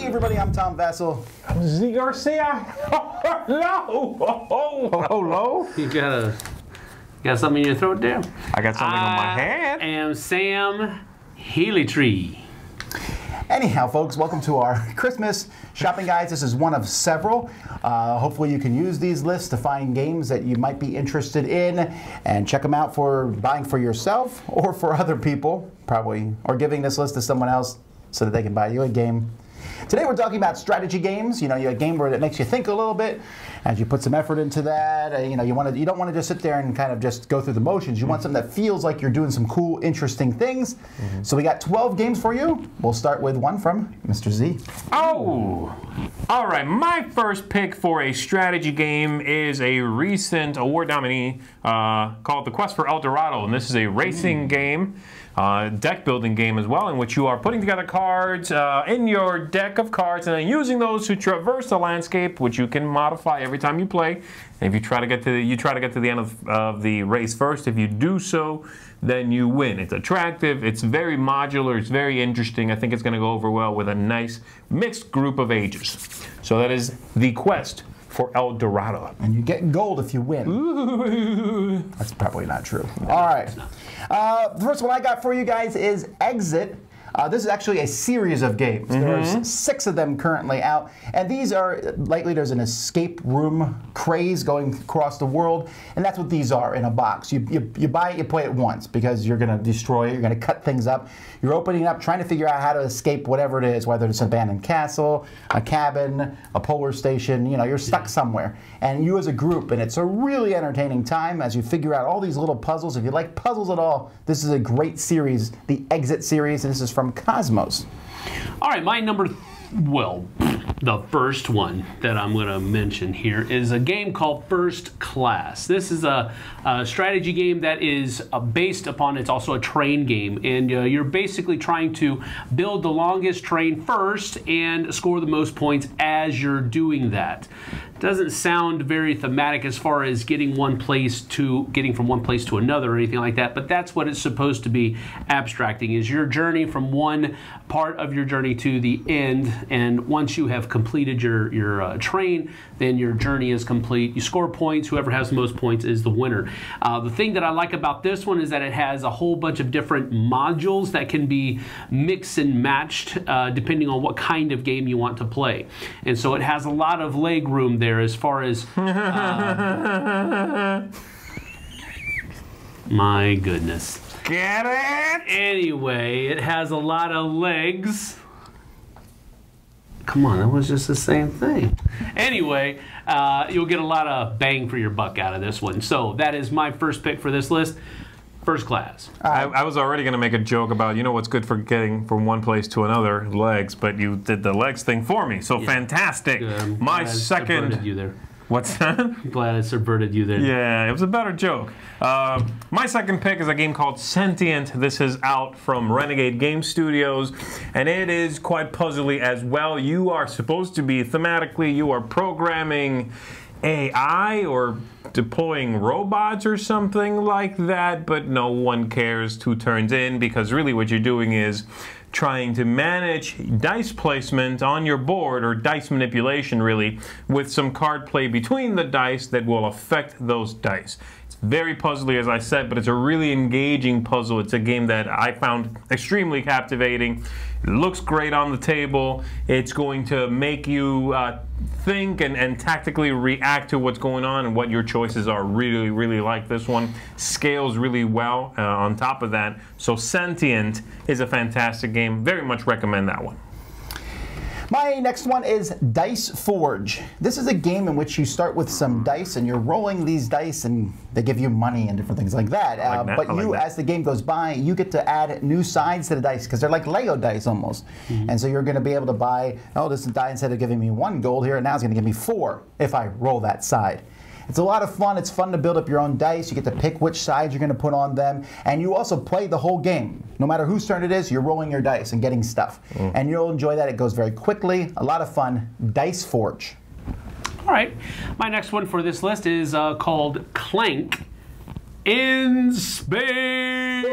everybody, I'm Tom Vassell. I'm Z Garcia. Hello. You got something in your throat there? I got something on my hand. I am Sam Healy-Tree. Anyhow, folks, welcome to our Christmas shopping guides. This is one of several. Hopefully you can use these lists to find games that you might be interested in and check them out for buying for yourself or for other people, probably, or giving this list to someone else so that they can buy you a game. Today we're talking about strategy games. You know, a game where it makes you think a little bit as you put some effort into that. You don't want to just sit there and kind of just go through the motions. You want something that feels like you're doing some cool, interesting things. So we got 12 games for you. We'll start with one from Mr. Z. Oh, all right. My first pick for a strategy game is a recent award nominee called The Quest for El Dorado, and this is a racing game. Deck building game as well, in which you are putting together cards in your deck of cards and then using those to traverse the landscape, which you can modify every time you play. And if you try to get to the end of the race first, if you do so, then you win. It's attractive, it's very modular, it's very interesting. I think it's going to go over well with a nice mixed group of ages. So that is The Quest for El Dorado. And you get gold if you win. Ooh. That's probably not true. All right. The first one I got for you guys is Exit. This is actually a series of games. There's 6 of them currently out. And these are, lately there's an escape room craze going across the world. And that's what these are in a box. You buy it, you play it once because you're going to destroy it. You're going to cut things up. You're opening it up, trying to figure out how to escape whatever it is, whether it's an abandoned castle, a cabin, a polar station. You know, you're stuck somewhere. And you as a group, and it's a really entertaining time as you figure out all these little puzzles. If you like puzzles at all, this is a great series, the Exit series, and this is from Cosmos. All right, my the first one that I'm going to mention here is a game called First Class. This is a strategy game that is based upon, it's also a train game, and you're basically trying to build the longest train first and score the most points as you're doing that. Doesn't sound very thematic as far as getting from one place to another or anything like that, but that's what it's supposed to be abstracting, is your journey from one part of your journey to the end. And once you have completed your train, then your journey is complete. You score points. Whoever has the most points is the winner. The thing that I like about this one is that it has a whole bunch of different modules that can be mixed and matched depending on what kind of game you want to play. And so it has a lot of leg room there as far as my goodness. Get it? Anyway, it has a lot of legs. Come on, that was just the same thing. Anyway, you'll get a lot of bang for your buck out of this one. So that is my first pick for this list. First Class. I was already going to make a joke about, you know what's good for getting from one place to another, legs, but you did the legs thing for me, so fantastic. My second... You there. What's that? I'm glad I subverted you there. Yeah, it was a better joke. My second pick is a game called Sentient. This is out from Renegade Game Studios, and it is quite puzzly as well. You are supposed to be, thematically, you are programming AI or deploying robots or something like that, but no one cares 2 turns in, because really what you're doing is trying to manage dice placement on your board, or dice manipulation really, with some card play between the dice that will affect those dice. It's very puzzly, as I said, but it's a really engaging puzzle. It's a game that I found extremely captivating. It looks great on the table. It's going to make you think and tactically react to what's going on and what your choices are. Really, really like this one. Scales really well on top of that. So Sentient is a fantastic game. Very much recommend that one. My next one is Dice Forge. This is a game in which you start with some dice and you're rolling these dice and they give you money and different things like that. But as the game goes by, you get to add new sides to the dice because they're like Lego dice almost. And so you're going to be able to buy, oh, this die, instead of giving me 1 gold here, now it's going to give me 4 if I roll that side. It's a lot of fun. It's fun to build up your own dice. You get to pick which sides you're going to put on them. And you also play the whole game. No matter whose turn it is, you're rolling your dice and getting stuff. And you'll enjoy that. It goes very quickly. A lot of fun. Dice Forge. All right. My next one for this list is called Clank in Space.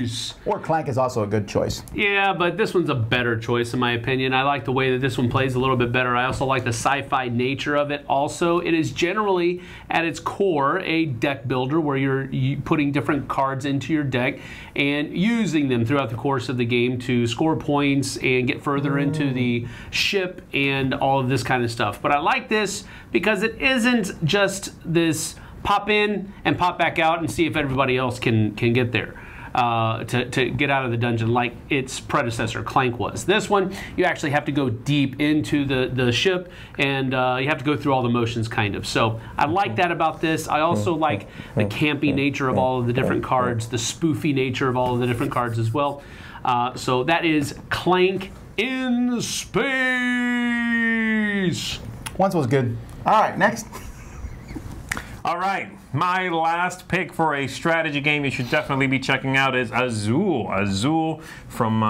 Space. Or Clank is also a good choice. Yeah, but this one's a better choice in my opinion. I like the way that this one plays a little bit better. I also like the sci-fi nature of it. Also, it is generally at its core a deck builder where you're putting different cards into your deck and using them throughout the course of the game to score points and get further into the ship and all of this kind of stuff. But I like this because it isn't just this pop in and pop back out and see if everybody else can get there. To get out of the dungeon like its predecessor Clank was. This one, you actually have to go deep into the ship and you have to go through all the motions kind of. So I like that about this. I also like the campy nature of all of the different cards, the spoofy nature of all of the different cards as well. So that is Clank in Space. Once was good. All right, next. All right, my last pick for a strategy game you should definitely be checking out is Azul. Azul from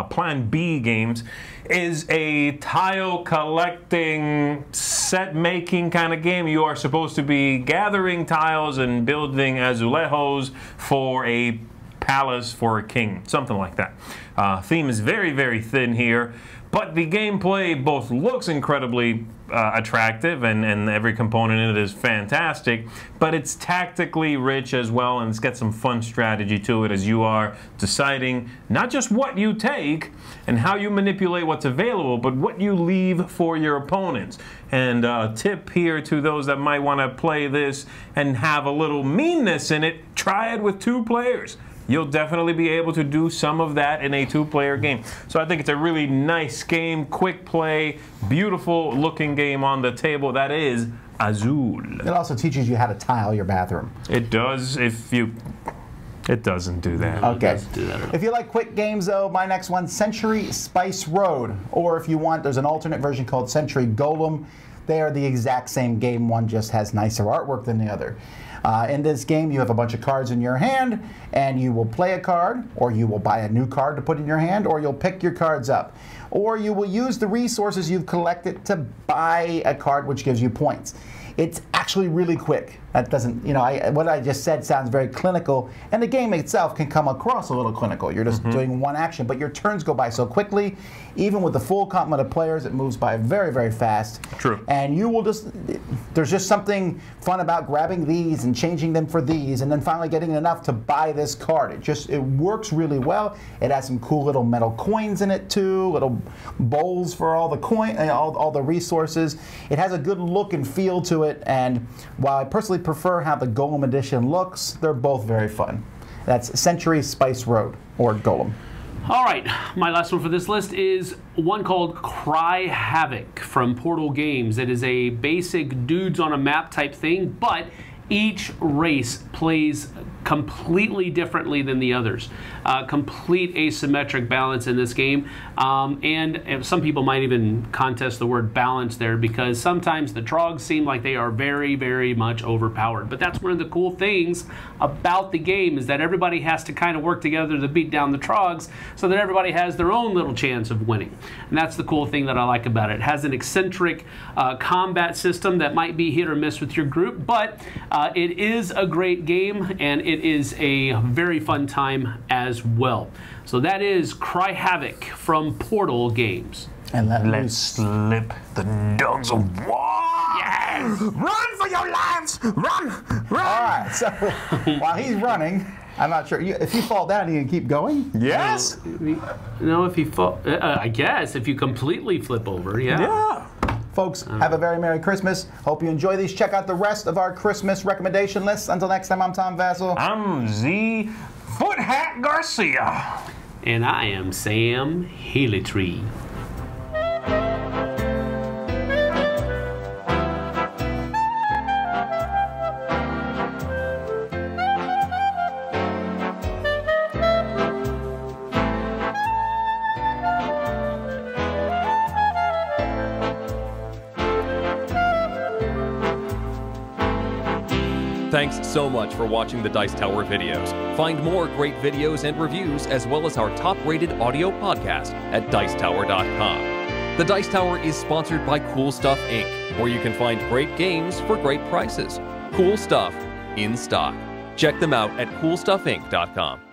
Plan B Games is a tile collecting, set making kind of game. You are supposed to be gathering tiles and building azulejos for a palace for a king, something like that. Theme is very, very thin here, but the gameplay both looks incredibly attractive and every component in it is fantastic, but it's tactically rich as well, and it's got some fun strategy to it as you are deciding not just what you take and how you manipulate what's available, but what you leave for your opponents. And a tip here to those that might want to play this and have a little meanness in it, try it with 2 players. You'll definitely be able to do some of that in a 2-player game. So I think it's a really nice game, quick play, beautiful looking game on the table. That is Azul. It also teaches you how to tile your bathroom. It does if you... It doesn't do that. Okay. If you like quick games, though, my next one, Century Spice Road. Or if you want, there's an alternate version called Century Golem. They are the exact same game. One just has nicer artwork than the other. In this game, you have a bunch of cards in your hand, and you will play a card, or you will buy a new card to put in your hand, or you'll pick your cards up. Or you will use the resources you've collected to buy a card which gives you points. It's actually really quick. That doesn't, you know, what I just said sounds very clinical, and the game itself can come across a little clinical. You're just doing one action, but your turns go by so quickly. Even with the full complement of players, it moves by very, very fast. True. And you will just, there's just something fun about grabbing these and changing them for these, and then finally getting enough to buy this card. It works really well. It has some cool little metal coins in it too, little bowls for all the all the resources. It has a good look and feel to it, and while I personally prefer how the Golem edition looks, they're both very fun. That's Century Spice Road, or Golem. All right, my last one for this list is one called Cry Havoc from Portal Games. It is a basic dudes on a map type thing, but each race plays completely differently than the others. Complete asymmetric balance in this game. And some people might even contest the word balance there, because sometimes the Trogs seem like they are very, very much overpowered. But that's one of the cool things about the game, is that everybody has to kind of work together to beat down the Trogs so that everybody has their own little chance of winning. And that's the cool thing that I like about it. It has an eccentric combat system that might be hit or miss with your group, but it is a great game, and it is a very fun time as well. So that is Cry Havoc from Portal Games. And let's slip the dogs of war. Yes! Run for your lives! Run! Run! All right, so while he's running, I'm not sure. If you fall down, you can keep going? Yes? No, if you fall, I guess, if you completely flip over, yeah. Yeah. Folks, have a very Merry Christmas. Hope you enjoy these. Check out the rest of our Christmas recommendation list. Until next time, I'm Tom Vassell. I'm Z Foothat Garcia. And I am Sam Healytree. Thanks so much for watching the Dice Tower videos. Find more great videos and reviews, as well as our top-rated audio podcast at Dicetower.com. The Dice Tower is sponsored by Cool Stuff Inc., where you can find great games for great prices. Cool stuff in stock. Check them out at CoolStuffInc.com.